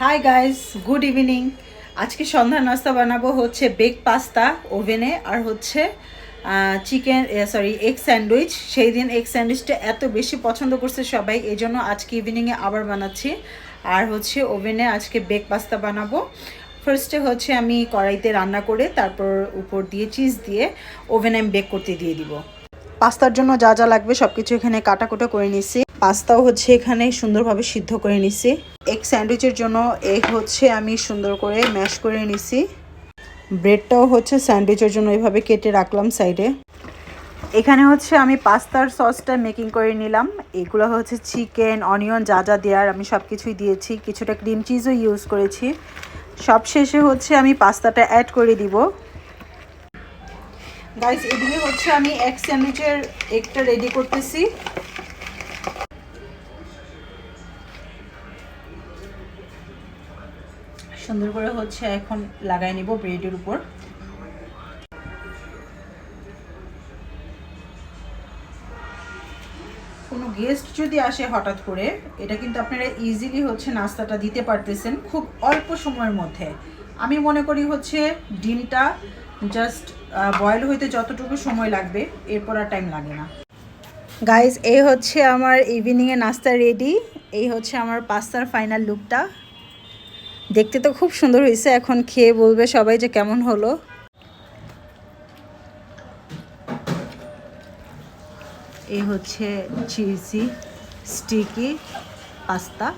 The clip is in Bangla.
Hi guys, good evening. আজকে সন্ধ্যার নাস্তা বানাবো হচ্ছে বেক পাস্তা ওভেনে, আর হচ্ছে চিকেন এগ স্যান্ডউইচ। সেই দিন এগ স্যান্ডউইচটা এত বেশি পছন্দ করছে সবাই, এই জন্য আজকে ইভিনিংয়ে আবার বানাচ্ছি। আর হচ্ছে ওভেনে আজকে বেক পাস্তা বানাবো। ফার্স্টে হচ্ছে আমি কড়াইতে রান্না করে তারপর উপর দিয়ে চিজ দিয়ে ওভেনে আমি বেক করতে দিয়ে দিব। পাস্তার জন্য যা যা লাগবে সব কিছু এখানে কাটাকুটো করে নিছি। পাস্তাও হচ্ছে এখানে সুন্দরভাবে সিদ্ধ করে নিছি। এগ স্যান্ডউইচের জন্য এগ হচ্ছে আমি সুন্দর করে ম্যাশ করে নিছি। ব্রেডটাও হচ্ছে স্যান্ডউইচের জন্য এভাবে কেটে রাখলাম সাইডে। এখানে হচ্ছে আমি পাস্তার সসটা মেকিং করে নিলাম। এগুলো হচ্ছে চিকেন, অনিয়ন যা যা দেওয়ার আমি সব কিছুই দিয়েছি, কিছুটা ক্রিম চিজও ইউজ করেছি। সব শেষে হচ্ছে আমি পাস্তাটা অ্যাড করে দিব। গাইস, এদিকে হচ্ছে আমি এগ স্যান্ডউইচের এগটা রেডি করতেছি। সুন্দর করে হচ্ছে এখন লাগাই নিব ব্রেডের উপর। কোনো গেস্ট যদি আসে হঠাৎ করে, এটা কিন্তু আপনারা ইজিলি হচ্ছে নাস্তাটা দিতে পারতেছেন খুব অল্প সময়ের মধ্যে। আমি মনে করি হচ্ছে ডিমটা জাস্ট বয়েল হইতে যতটুকু সময় লাগবে, এরপর আর টাইম লাগে না। গাইজ, এই হচ্ছে আমার ইভিনিংয়ে নাস্তা রেডি। এই হচ্ছে আমার পাস্তার ফাইনাল লুকটা। দেখতে তো খুব সুন্দর হয়েছে, এখন খেয়ে বলবে সবাই যে কেমন হলো। এই হচ্ছে চিজি স্টিকি পাস্তা।